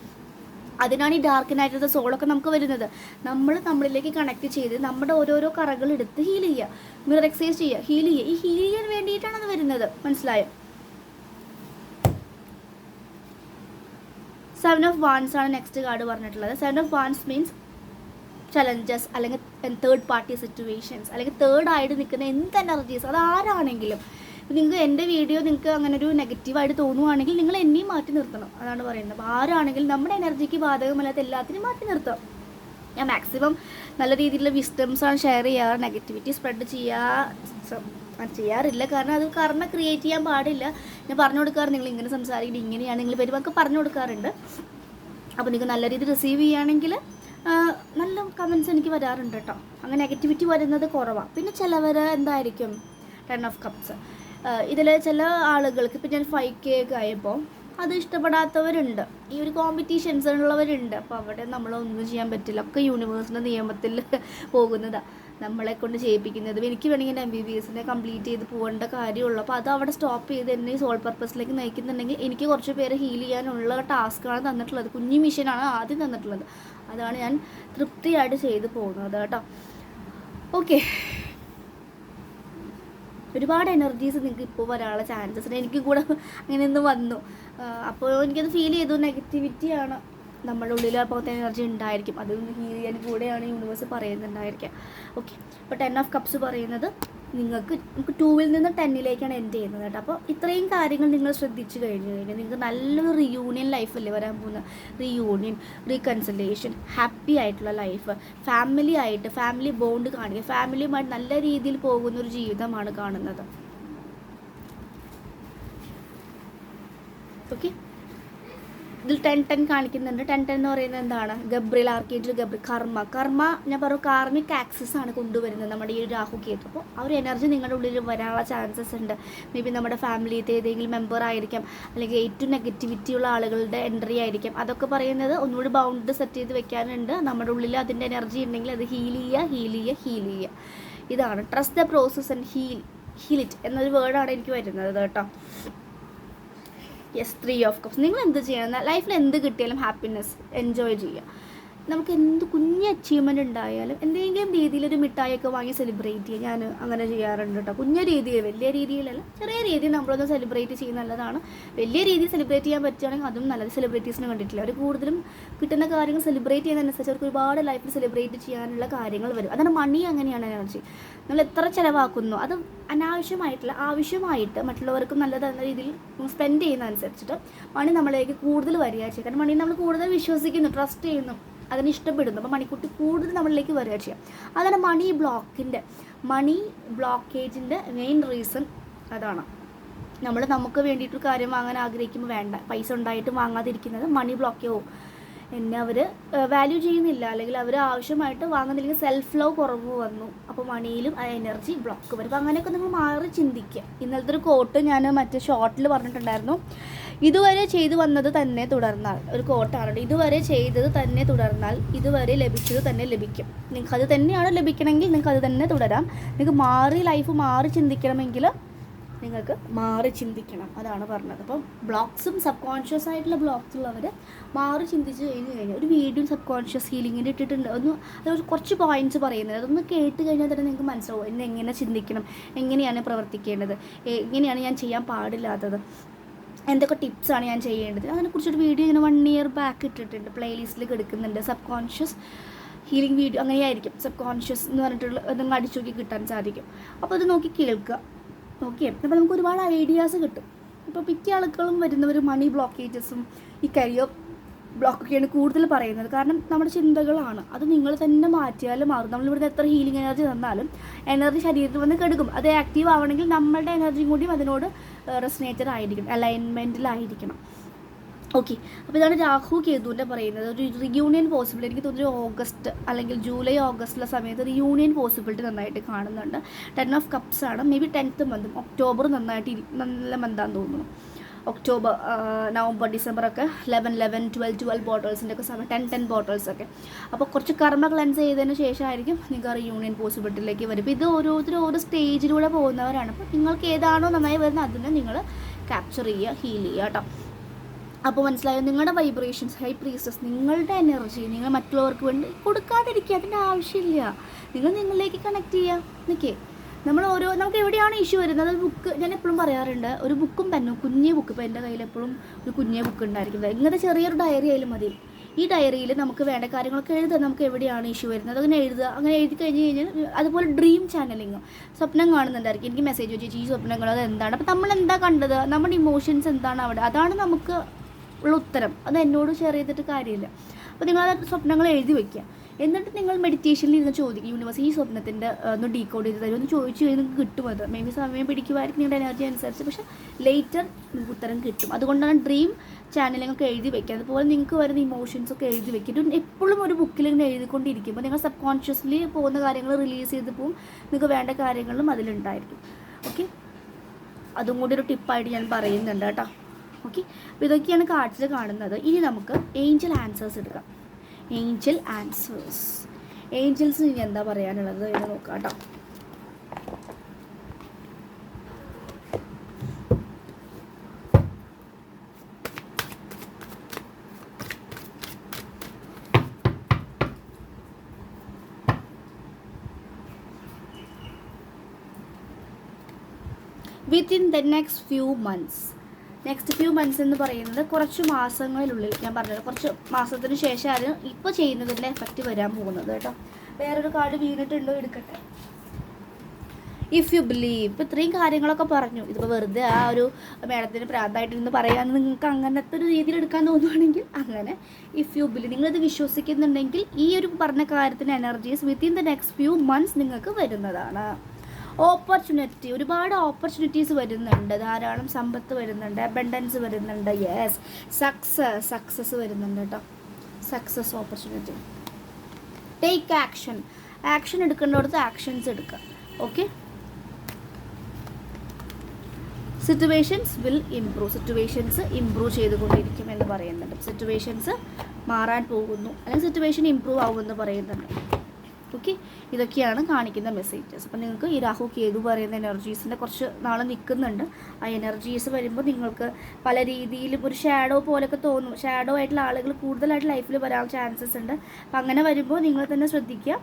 അതിനാണ് ഈ ഡാർക്കിനായിട്ടുള്ള സോളൊക്കെ നമുക്ക് വരുന്നത്. നമ്മളിലേക്ക് കണക്ട് ചെയ്ത് നമ്മുടെ ഓരോരോ കറകൾ എടുത്ത് ഹീൽ ചെയ്യുക, മിറർ എക്സസൈസ് ചെയ്യുക, ഹീൽ ചെയ്യുക. ഈ ഹീൽ ചെയ്യാൻ വേണ്ടിയിട്ടാണ് അത് വരുന്നത്, മനസ്സിലായോ? 7 ഓഫ് വാൻസ് ആണ് നെക്സ്റ്റ് കാർഡ് പറഞ്ഞിട്ടുള്ളത്. 7 ഓഫ് വാൻസ് മീൻസ് ചലഞ്ചസ്, അല്ലെങ്കിൽ തേർഡ് പാർട്ടി സിറ്റുവേഷൻസ്, അല്ലെങ്കിൽ തേർഡായിട്ട് നിൽക്കുന്ന എന്ത് എനർജീസ്, അത് ആരാണെങ്കിലും. നിങ്ങൾക്ക് എൻ്റെ വീഡിയോ നിങ്ങൾക്ക് അങ്ങനെ ഒരു നെഗറ്റീവായിട്ട് തോന്നുവാണെങ്കിൽ നിങ്ങൾ എന്നെയും മാറ്റി നിർത്തണം, അതാണ് പറയുന്നത്. അപ്പോൾ ആരാണെങ്കിലും നമ്മുടെ എനർജിക്ക് ബാധകമല്ലാത്ത എല്ലാത്തിനും മാറ്റി നിർത്താം. ഞാൻ മാക്സിമം നല്ല രീതിയിലുള്ള വിസ്ഡംസാണ് ഷെയർ ചെയ്യാറ്. നെഗറ്റിവിറ്റി സ്പ്രെഡ് ചെയ്യാറില്ല, കാരണം അത് ക്രിയേറ്റ് ചെയ്യാൻ പാടില്ല. ഞാൻ പറഞ്ഞു കൊടുക്കാറ്, നിങ്ങൾ ഇങ്ങനെ സംസാരിക്കുന്നത് ഇങ്ങനെയാണ്, നിങ്ങൾ പെരുമാർക്ക് പറഞ്ഞു കൊടുക്കാറുണ്ട്. അപ്പോൾ നിങ്ങൾക്ക് നല്ല രീതിയിൽ റിസീവ് ചെയ്യുകയാണെങ്കിൽ നല്ല കമൻസ് എനിക്ക് വരാറുണ്ട് കേട്ടോ. അങ്ങനെ നെഗറ്റിവിറ്റി വരുന്നത് കുറവാണ്. പിന്നെ ചിലവർ എന്തായിരിക്കും 10 ഓഫ് കപ്സ്. ഇതിൽ ചില ആളുകൾക്ക് ഇപ്പം ഞാൻ 5K ഒക്കെ ആയപ്പോൾ അത് ഇഷ്ടപ്പെടാത്തവരുണ്ട്, ഈ ഒരു കോമ്പറ്റീഷൻസ് ഉള്ളവരുണ്ട്. അപ്പോൾ അവിടെ നമ്മളൊന്നും ചെയ്യാൻ പറ്റില്ല, ഒക്കെ യൂണിവേഴ്സിൻ്റെ നിയമത്തിൽ പോകുന്നതാണ് നമ്മളെ കൊണ്ട് ചെയ്യിപ്പിക്കുന്നത്. എനിക്ക് വേണമെങ്കിൽ MBBS കംപ്ലീറ്റ് ചെയ്ത് പോകേണ്ട കാര്യമുള്ളൂ. അപ്പോൾ അത് അവിടെ സ്റ്റോപ്പ് ചെയ്ത് എന്നെ സോൾ പർപ്പസിലേക്ക് നയിക്കുന്നുണ്ടെങ്കിൽ എനിക്ക് കുറച്ച് പേരെ ഹീൽ ചെയ്യാനുള്ള ടാസ്ക്കാണ് തന്നിട്ടുള്ളത്. കുഞ്ഞു മിഷനാണ് ആദ്യം തന്നിട്ടുള്ളത്. അതാണ് ഞാൻ തൃപ്തിയായിട്ട് ചെയ്ത് പോകുന്നത് കേട്ടോ. ഓക്കെ, ഒരുപാട് എനർജീസ് നിങ്ങൾക്ക് ഇപ്പോൾ വരാനുള്ള ചാൻസസ് ഉണ്ട്. എനിക്ക് കൂടെ അങ്ങനെയൊന്നും വന്നു. അപ്പോൾ എനിക്കത് ഫീൽ ചെയ്തു, നെഗറ്റിവിറ്റിയാണ് നമ്മുടെ ഉള്ളിൽ. അപ്പോൾ എനർജി ഉണ്ടായിരിക്കും, അതൊന്ന് ഹീൽ ചെയ്യാൻ കൂടെയാണ് യൂണിവേഴ്സ് പറയുന്നുണ്ടായിരിക്കുക. ഓക്കെ, അപ്പോൾ 10 ഓഫ് കപ്സ് പറയുന്നത് നമുക്ക് 2-ൽ നിന്ന് 10-ലേക്കാണ് എൻഡ് ചെയ്യുന്നത് കേട്ടോ. അപ്പോൾ ഇത്രയും കാര്യങ്ങൾ നിങ്ങൾ ശ്രദ്ധിച്ചു കഴിഞ്ഞാൽ നിങ്ങൾക്ക് നല്ലൊരു റിയൂണിയൻ ലൈഫല്ലേ വരാൻ പോകുന്നത്. റിയൂണിയൻ, റീകൺസിലേഷൻ, ഹാപ്പി ആയിട്ടുള്ള ലൈഫ്, ഫാമിലി ബോണ്ട് കാണിക്കുക, ഫാമിലിയുമായിട്ട് നല്ല രീതിയിൽ പോകുന്നൊരു ജീവിതമാണ് കാണുന്നത്. ഓക്കെ, ഇതിൽ 10-10 കാണിക്കുന്നുണ്ട്. 10-10 എന്ന് പറയുന്നത് എന്താണ്? ഗബ്രിയേൽ, ആർക്കേഞ്ചൽ ഗബ്രിയേൽ, കർമ്മ. ഞാൻ പറഞ്ഞു കാർമിക് ആക്സസ് ആണ് കൊണ്ടുവരുന്നത് നമ്മുടെ ഈ രാഹു കേതു. അപ്പോൾ ആ ഒരു എനർജി നിങ്ങളുടെ ഉള്ളിൽ വരാനുള്ള ചാൻസസ് ഉണ്ട്. മേ ബി നമ്മുടെ ഫാമിലിയിലത്തെ ഏതെങ്കിലും മെമ്പർ ആയിരിക്കാം, അല്ലെങ്കിൽ ഏറ്റവും നെഗറ്റിവിറ്റി ഉള്ള ആളുകളുടെ എൻട്രി ആയിരിക്കാം. അതൊക്കെ പറയുന്നത് ഒന്നുകൂടി ബൗണ്ട് സെറ്റ് ചെയ്ത് വെക്കാനുണ്ട്. നമ്മുടെ ഉള്ളിൽ അതിൻ്റെ എനർജി ഉണ്ടെങ്കിൽ അത് ഹീൽ ചെയ്യുക. ഇതാണ് trust the process and heal it എന്നൊരു വേർഡാണ് എനിക്ക് വരുന്നത് കേട്ടോ. Yes, 3 of cups. നിങ്ങൾ എന്ത് ചെയ്യണം, ലൈഫിൽ എന്ത് കിട്ടിയാലും ഹാപ്പിനെസ് എൻജോയ് ചെയ്യുക. നമുക്ക് എന്ത് കുഞ്ഞ് അച്ചീവ്മെൻറ്റ് ഉണ്ടായാലും എന്തെങ്കിലും രീതിയിലൊരു മിഠായിയൊക്കെ വാങ്ങി സെലിബ്രേറ്റ് ചെയ്യുക. ഞാൻ അങ്ങനെ ചെയ്യാറുണ്ട് കേട്ടോ. കുഞ്ഞ രീതിയിൽ, വലിയ രീതിയിലല്ല, ചെറിയ രീതിയിൽ നമ്മളൊന്ന് സെലിബ്രേറ്റ് ചെയ്യുന്നത് നല്ലതാണ്. വലിയ രീതിയിൽ സെലിബ്രേറ്റ് ചെയ്യാൻ പറ്റുകയാണെങ്കിൽ അതും നല്ലത്. സെലിബ്രിറ്റീസിനെ കണ്ടിട്ടില്ല, അവർ കൂടുതലും കിട്ടുന്ന കാര്യങ്ങൾ സെലിബ്രേറ്റ് ചെയ്യുന്നതനുസരിച്ച് അവർക്ക് ഒരുപാട് ലൈഫിൽ സെലിബ്രേറ്റ് ചെയ്യാനുള്ള കാര്യങ്ങൾ വരും. അതാണ് മണി. അങ്ങനെയാണ് എനർജി. നമ്മൾ എത്ര ചിലവാക്കുന്നു അത് ആവശ്യമായിട്ട് മറ്റുള്ളവർക്കും നല്ലതെന്ന രീതിയിൽ സ്പെൻഡ് ചെയ്യുന്നതനുസരിച്ചിട്ട് മണി നമ്മളിലേക്ക് കൂടുതൽ വരിക ചെയ്യുക. കാരണം മണി നമ്മൾ കൂടുതൽ വിശ്വസിക്കുന്നു, ട്രസ്റ്റ് ചെയ്യുന്നു, അതിന് ഇഷ്ടപ്പെടുന്നു. അപ്പോൾ മണിക്കുട്ടി കൂടുതൽ നമ്മളിലേക്ക് വരിക ചെയ്യാം. അതാണ് മണി ബ്ലോക്കേജിൻ്റെ മെയിൻ റീസൺ. അതാണ് നമുക്ക് വേണ്ടിയിട്ടൊരു കാര്യം വാങ്ങാൻ ആഗ്രഹിക്കുമ്പോൾ വേണ്ട, പൈസ ഉണ്ടായിട്ട് വാങ്ങാതിരിക്കുന്നത് മണി ബ്ലോക്ക് ആവും. എന്നെ അവർ വാല്യൂ ചെയ്യുന്നില്ല, അല്ലെങ്കിൽ അവർ ആവശ്യമായിട്ട് വാങ്ങുന്നില്ലെങ്കിൽ സെൽഫ് ലവ് കുറവ് വന്നു. അപ്പോൾ മണിയിലും ആ എനർജി ബ്ലോക്ക് വരും. അപ്പോൾ അങ്ങനെയൊക്കെ നിങ്ങൾ മാറി ചിന്തിക്കുക. ഇന്നലത്തെ ഒരു കോട്ട് ഞാൻ മറ്റേ ഷോർട്ടിൽ പറഞ്ഞിട്ടുണ്ടായിരുന്നു. ഇതുവരെ ചെയ്തു വന്നത് തന്നെ തുടർന്നാൽ, ഒരു കോട്ടാണ്. ഇതുവരെ ചെയ്തത് തന്നെ തുടർന്നാൽ ഇതുവരെ ലഭിച്ചത് തന്നെ ലഭിക്കും. നിങ്ങൾക്ക് അത് തന്നെയാണ് ലഭിക്കണമെങ്കിൽ നിങ്ങൾക്ക് അത് തന്നെ തുടരാം. നിങ്ങൾക്ക് ലൈഫ് മാറി ചിന്തിക്കണമെങ്കിൽ നിങ്ങൾക്ക് മാറി ചിന്തിക്കണം, അതാണ് പറഞ്ഞത്. അപ്പം ബ്ലോക്സും സബ് കോൺഷ്യസ് ആയിട്ടുള്ള ബ്ലോക്സ് ഉള്ളവർ മാറി ചിന്തിച്ച് കഴിഞ്ഞാൽ ഒരു വീഡിയോ സബ് കോൺഷ്യസ് ഹീലിങ്ങിൻ്റെ ഇട്ടിട്ടുണ്ട്. അതൊരു കുറച്ച് പോയിൻറ്റ്സ് പറയുന്നത്, അതൊന്ന് കേട്ട് കഴിഞ്ഞാൽ തന്നെ നിങ്ങൾക്ക് മനസ്സിലാവും എന്നെ എങ്ങനെ ചിന്തിക്കണം, എങ്ങനെയാണ് പ്രവർത്തിക്കേണ്ടത്, എങ്ങനെയാണ് ഞാൻ ചെയ്യാൻ പാടില്ലാത്തത്, എന്തൊക്കെ ടിപ്സാണ് ഞാൻ ചെയ്യേണ്ടത്, അതിനെക്കുറിച്ചൊരു വീഡിയോ ഇങ്ങനെ 1 year ബാക്ക് ഇട്ടിട്ടുണ്ട്, പ്ലേലിസ്റ്റിൽ കിടക്കുന്നുണ്ട്. സബ് കോൺഷ്യസ് ഹീലിംഗ് വീഡിയോ അങ്ങനെയായിരിക്കും, സബ് കോൺഷ്യസ് എന്ന് പറഞ്ഞിട്ടുള്ള നിങ്ങൾ അടിച്ചു നോക്കി കിട്ടാൻ സാധിക്കും. അപ്പോൾ അത് നോക്കി കേൾക്കുക. ഓക്കെ, അപ്പോൾ നമുക്ക് ഒരുപാട് ഐഡിയാസ് കിട്ടും. ഇപ്പോൾ മിക്ക ആളുകളും വരുന്നവർ മണി ബ്ലോക്കേജസും ഈ കരിയർ ബ്ലോക്കൊക്കെയാണ് കൂടുതൽ പറയുന്നത്. കാരണം നമ്മുടെ ചിന്തകളാണ്, അത് നിങ്ങൾ തന്നെ മാറ്റിയാൽ മാറും. നമ്മളിവിടുത്തെ എത്ര ഹീലിംഗ് എനർജി തന്നാലും എനർജി ശരീരത്തിൽ വന്ന് കെടുക്കും. അത് ആക്റ്റീവ് ആവണമെങ്കിൽ നമ്മളുടെ എനർജിയും കൂടിയും അതിനോട് റെസനേറ്റഡ് ആയിരിക്കണം, അലൈൻമെൻറ്റിലായിരിക്കണം. ഓക്കെ, അപ്പോൾ ഇതാണ് രാഹു കേതുവിൻ്റെ പറയുന്നത്. ഒരു റിയൂണിയൻ പോസിബിലിറ്റി എനിക്ക് തോന്നുന്നു ഓഗസ്റ്റ് അല്ലെങ്കിൽ ജൂലൈ ഓഗസ്റ്റിലെ സമയത്ത് റിയൂണിയൻ പോസിബിലിറ്റി നന്നായിട്ട് കാണുന്നുണ്ട്. 10 of Cups ആണ്. May be 10th month, October നന്നായിട്ട് നല്ല മന്താന്ന് തോന്നുന്നു. ഒക്ടോബർ, നവംബർ, ഡിസംബറൊക്കെ 11, 12 ബോട്ടിൽസിൻ്റെ ഒക്കെ സമയം, 10 ബോട്ടിൽസൊക്കെ. അപ്പോൾ കുറച്ച് കർമ്മ ക്ലൻസ് ചെയ്തതിന് ശേഷമായിരിക്കും നിങ്ങൾക്ക് ആ റിയൂണിയൻ പോസിബിലിറ്റിയിലേക്ക് വരും. ഇപ്പോൾ ഇത് ഓരോരുത്തരും ഓരോ സ്റ്റേജിലൂടെ പോകുന്നവരാണ്. അപ്പോൾ നിങ്ങൾക്ക് ഏതാണോ നന്നായി വരുന്നത് അതിനെ നിങ്ങൾ ക്യാപ്ചർ ചെയ്യുക, ഹീൽ ചെയ്യുക കേട്ടോ. അപ്പോൾ മനസ്സിലായോ, നിങ്ങളുടെ വൈബ്രേഷൻസ്, ഹൈ പ്രീസ്റ്റസ്, നിങ്ങളുടെ എനർജി നിങ്ങൾ മറ്റുള്ളവർക്ക് വേണ്ടി കൊടുക്കാതിരിക്കുക. അതിൻ്റെ ആവശ്യമില്ല. നിങ്ങൾ നിങ്ങളിലേക്ക് കണക്ട് ചെയ്യുക. നിൽക്കേ, നമുക്ക് എവിടെയാണ് ഇഷ്യൂ വരുന്നത്, ബുക്ക് ഞാൻ എപ്പോഴും പറയാറുണ്ട്, ഒരു ബുക്കും പെന്നും, കുഞ്ഞേ ബുക്ക്. ഇപ്പോൾ എൻ്റെ കയ്യിൽ എപ്പോഴും ഒരു കുഞ്ഞേ ബുക്ക് ഉണ്ടായിരിക്കുന്നത്. ഇങ്ങനത്തെ ചെറിയൊരു ഡയറി ആയാലും മതി. ഈ ഡയറിയിൽ നമുക്ക് വേണ്ട കാര്യങ്ങളൊക്കെ എഴുതുക, നമുക്ക് എവിടെയാണ് ഇഷ്യൂ വരുന്നത് അങ്ങനെ എഴുതുക. അങ്ങനെ എഴുതി കഴിഞ്ഞ് കഴിഞ്ഞാൽ, അതുപോലെ ഡ്രീം ചാനലിങ്ങും, സ്വപ്നം കാണുന്നുണ്ടായിരിക്കും. എനിക്ക് മെസ്സേജ് വെച്ച് ഈ സ്വപ്നങ്ങൾ അത് എന്താണ്, അപ്പോൾ നമ്മൾ എന്താ കണ്ടത്, നമ്മുടെ ഇമോഷൻസ് എന്താണ് അവിടെ, അതാണ് നമുക്ക് ഉള്ള ഉത്തരം. അത് എന്നോട് ഷെയർ ചെയ്തിട്ട് കാര്യമില്ല. അപ്പോൾ നിങ്ങളത് സ്വപ്നങ്ങൾ എഴുതി വയ്ക്കുക. എന്നിട്ട് നിങ്ങൾ മെഡിറ്റേഷനിൽ ഇരുന്ന് ചോദിക്കും, യൂണിവേഴ്സ് ഈ സ്വപ്നത്തിൻ്റെ ഒന്ന് ഡീകോഡ് ചെയ്ത് തരും, ഒന്ന് ചോദിച്ചു കഴിഞ്ഞാൽ നിങ്ങൾക്ക് കിട്ടും. അത് മേ ബി സമയം പിടിക്കുമായിരിക്കും നിങ്ങളുടെ എനർജി അനുസരിച്ച്, പക്ഷേ ലേറ്റർ നിങ്ങൾക്ക് ഉത്തരം കിട്ടും. അതുകൊണ്ടാണ് ഡ്രീം ചാനൽ നിങ്ങൾക്ക് എഴുതി വയ്ക്കുക. അതുപോലെ നിങ്ങൾക്ക് വരുന്ന ഇമോഷൻസൊക്കെ എഴുതി വയ്ക്കുക. എപ്പോഴും ഒരു ബുക്കിൽ ഇങ്ങനെ എഴുതിക്കൊണ്ടിരിക്കുമ്പോൾ നിങ്ങൾ സബ് കോൺഷ്യസ്ലി പോകുന്ന കാര്യങ്ങൾ റിലീസ് ചെയ്ത് പോവും. നിങ്ങൾക്ക് വേണ്ട കാര്യങ്ങളും അതിലുണ്ടായിരിക്കും. ഓക്കെ, അതും കൂടി ഒരു ടിപ്പായിട്ട് ഞാൻ പറയുന്നുണ്ട് കേട്ടോ. ഓക്കെ, അപ്പോൾ ഇതൊക്കെയാണ് കാർഡ്സിൽ കാണുന്നത്. ഇനി നമുക്ക് ഏഞ്ചൽ ആൻസേഴ്സ് എടുക്കാം. ഏഞ്ചൽ ആൻസേഴ്സ്, ഏഞ്ചൽസ് ഇനി എന്താ പറയാനുള്ളത് എന്ന് നോക്കാം കേട്ടോ. Within the next few months എന്ന് പറയുന്നത് കുറച്ച് മാസങ്ങളിലുള്ളിൽ, ഞാൻ പറഞ്ഞത് കുറച്ച് മാസത്തിന് ശേഷമാണ് ഇപ്പോൾ ചെയ്യുന്നതിൻ്റെ എഫക്റ്റ് വരാൻ പോകുന്നത് കേട്ടോ. വേറൊരു കാർഡ് വീണിട്ടുണ്ടോ, എടുക്കട്ടെ. If you believe. ഇപ്പോൾ ഇത്രയും കാര്യങ്ങളൊക്കെ പറഞ്ഞു. ഇതിപ്പോൾ വെറുതെ ആ ഒരു മേഡത്തിന് പ്രാന്തായിട്ടിരുന്ന് പറയാമെന്ന് നിങ്ങൾക്ക് അങ്ങനത്തെ ഒരു രീതിയിൽ എടുക്കാൻ തോന്നുകയാണെങ്കിൽ അങ്ങനെ. ഇഫ് യു ബിലീവ്, നിങ്ങളിത് വിശ്വസിക്കുന്നുണ്ടെങ്കിൽ ഈ ഒരു പറഞ്ഞ കാര്യത്തിന് energies within the next few months നിങ്ങൾക്ക് വരുന്നതാണ്. ഓപ്പർച്യൂണിറ്റി, ഒരുപാട് ഓപ്പർച്യൂണിറ്റീസ് വരുന്നുണ്ട്, ധാരാളം സമ്പത്ത് വരുന്നുണ്ട്, അബണ്ടൻസ് വരുന്നുണ്ട്. യെസ്, സക്സസ് വരുന്നുണ്ട് കേട്ടോ. Success, opportunity. ടേക്ക് ആക്ഷൻ എടുക്കേണ്ടടുത്ത് ആക്ഷൻസ് എടുക്കുക. Okay, situations will improve, situations improve ചെയ്തുകൊണ്ടിരിക്കും എന്ന് പറയുന്നുണ്ട്. സിറ്റുവേഷൻസ് മാറാൻ പോകുന്നു, അല്ലെങ്കിൽ സിറ്റുവേഷൻ ഇംപ്രൂവ് ആവുമെന്ന് പറയുന്നുണ്ട്. ഓക്കെ, ഇതൊക്കെയാണ് കാണിക്കുന്ന മെസ്സേജസ്. അപ്പം നിങ്ങൾക്ക് ഈ രാഹു കേതു പറയുന്ന എനർജീസിൻ്റെ കുറച്ച് നാൾ നിൽക്കുന്നുണ്ട്. ആ എനർജീസ് വരുമ്പോൾ നിങ്ങൾക്ക് പല രീതിയിലും ഒരു ഷാഡോ പോലൊക്കെ തോന്നും. ഷാഡോ ആയിട്ടുള്ള ആളുകൾ കൂടുതലായിട്ട് ലൈഫിൽ വരാൻ ചാൻസസ് ഉണ്ട്. അപ്പം അങ്ങനെ വരുമ്പോൾ നിങ്ങൾ തന്നെ ശ്രദ്ധിക്കുക,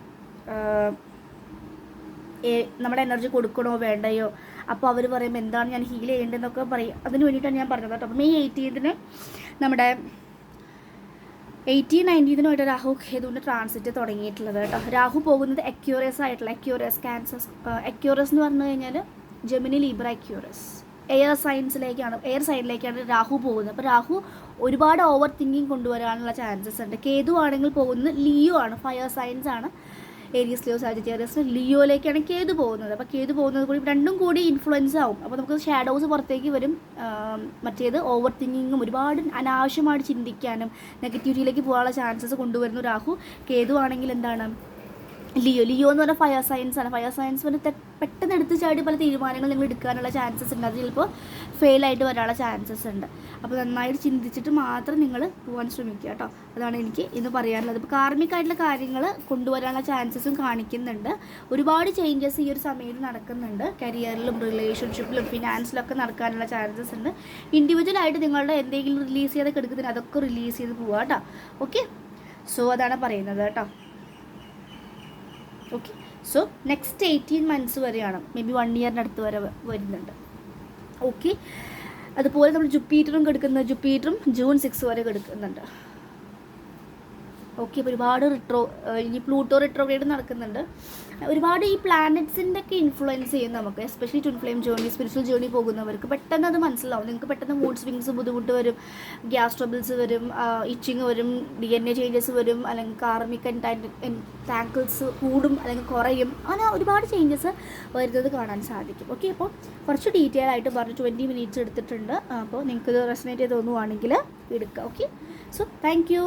നമ്മുടെ എനർജി കൊടുക്കണോ വേണ്ടയോ. അപ്പോൾ അവർ പറയുമ്പോൾ എന്താണ് ഞാൻ ഹീൽ ചെയ്യേണ്ടതെന്നൊക്കെ പറയും. അതിന് വേണ്ടിയിട്ടാണ് ഞാൻ പറഞ്ഞത് കേട്ടോ. അപ്പം May 18 നമ്മുടെ 18-19 രാഹു കേതുവിൻ്റെ ട്രാൻസിറ്റ് തുടങ്ങിയിട്ടുള്ളത് കേട്ടോ. രാഹു പോകുന്നത് അക്യൂറസ് ആയിട്ടുള്ള ക്യാൻസർ. അക്യൂറസ് എന്ന് പറഞ്ഞു കഴിഞ്ഞാൽ ജെമിനി, ലീബ്ര, അക്യൂറസ് എയർ സൈനിലേക്കാണ് രാഹു പോകുന്നത്. അപ്പോൾ രാഹു ഒരുപാട് ഓവർ തിങ്കിങ് കൊണ്ടുവരാനുള്ള ചാൻസസ് ഉണ്ട്. കേതു ആണെങ്കിൽ പോകുന്നത് ലിയോ ആണ്, ഫയർ സൈൻസ് ആണ്. ഏരിയസ്, ലിയോ, സാജിറ്റേറിയസ്, ലിയോയിലേക്കാണ് കേതു പോകുന്നത്. അപ്പോൾ കേതു പോകുന്നത് കൂടി രണ്ടും കൂടി ഇൻഫ്ലുവൻസ് ആവും. അപ്പോൾ നമുക്ക് ഷാഡോസ് പുറത്തേക്ക് വരും. മറ്റേത് ഓവർ തിങ്കിങ്ങും ഒരുപാട് അനാവശ്യമായിട്ട് ചിന്തിക്കാനും നെഗറ്റിവിറ്റിയിലേക്ക് പോകാനുള്ള ചാൻസസ് കൊണ്ടുവരുന്നു രാഹു. കേതു ആണെങ്കിൽ എന്താണ്, ലിയോ എന്ന് പറഞ്ഞാൽ ഫയർ സയൻസ് ആണ്. ഫയർ സയൻസ് പറഞ്ഞാൽ പെട്ടെന്ന് എടുത്ത് ചാടി പല തീരുമാനങ്ങൾ നിങ്ങൾ എടുക്കാനുള്ള ചാൻസസ് ഉണ്ട്. അത് ചിലപ്പോൾ ഫെയിലായിട്ട് വരാനുള്ള ചാൻസസ് ഉണ്ട്. അപ്പോൾ നന്നായിട്ട് ചിന്തിച്ചിട്ട് മാത്രം നിങ്ങൾ പോകാൻ ശ്രമിക്കുക കേട്ടോ. അതാണ് എനിക്ക് ഇന്ന് പറയാനുള്ളത്. ഇപ്പോൾ കാർമികമായിട്ടുള്ള കാര്യങ്ങൾ കൊണ്ടുവരാനുള്ള ചാൻസസും കാണിക്കുന്നുണ്ട്. ഒരുപാട് ചേഞ്ചസ് ഈ ഒരു സമയത്ത് നടക്കുന്നുണ്ട്. കരിയറിലും റിലേഷൻഷിപ്പിലും ഫിനാൻസിലൊക്കെ നടക്കാനുള്ള ചാൻസസ് ഉണ്ട്. ഇൻഡിവിജ്വലായിട്ട് നിങ്ങളുടെ എന്തെങ്കിലും റിലീസ് ചെയ്തൊക്കെ എടുക്കുന്നതിന് അതൊക്കെ റിലീസ് ചെയ്ത് പോവുക കേട്ടോ. ഓക്കെ, സോ അതാണ് പറയുന്നത് കേട്ടോ. ഓക്കെ, സോ നെക്സ്റ്റ് 18 months വരെയാണ്, മേ ബി 1 year വരെ വരുന്നുണ്ട്. ഓക്കെ, അതുപോലെ നമ്മൾ ജുപ്പിറ്ററും കിടക്കുന്നത്, ജുപ്പിറ്ററും June 6 വരെ കിടക്കുന്നുണ്ട്. ഓക്കെ, അപ്പോൾ ഒരുപാട് ഇനി പ്ലൂട്ടോ റിട്രോഗ്രേഡ് നടക്കുന്നുണ്ട്. ഒരുപാട് ഈ പ്ലാനറ്റ്സിൻ്റെ ഒക്കെ ഇൻഫ്ലുവൻസ് ചെയ്യും നമുക്ക്, especially twin flame journey, spiritual journey പോകുന്നവർക്ക് പെട്ടെന്ന് അത് മനസ്സിലാവും. നിങ്ങൾക്ക് പെട്ടെന്ന് മൂഡ് സ്വിങ്സ്, ബുദ്ധിമുട്ട് വരും, ഗ്യാസ് ട്രബിൾസ് വരും, ഇച്ചിങ് വരും, DNA ചേഞ്ചസ് വരും, അല്ലെങ്കിൽ കാർമിക് ടാങ്കിൾസ് കൂടും അല്ലെങ്കിൽ കുറയും. അങ്ങനെ ഒരുപാട് ചേഞ്ചസ് വരുന്നത് കാണാൻ സാധിക്കും. ഓക്കെ, അപ്പോൾ കുറച്ച് ഡീറ്റെയിൽ ആയിട്ട് പറഞ്ഞ് 20 minutes എടുത്തിട്ടുണ്ട്. അപ്പോൾ നിങ്ങൾക്ക് ഇത് റെസനേറ്റ് ചെയ്ത് തോന്നുവാണെങ്കിൽ എടുക്കുക. Okay, so thank you.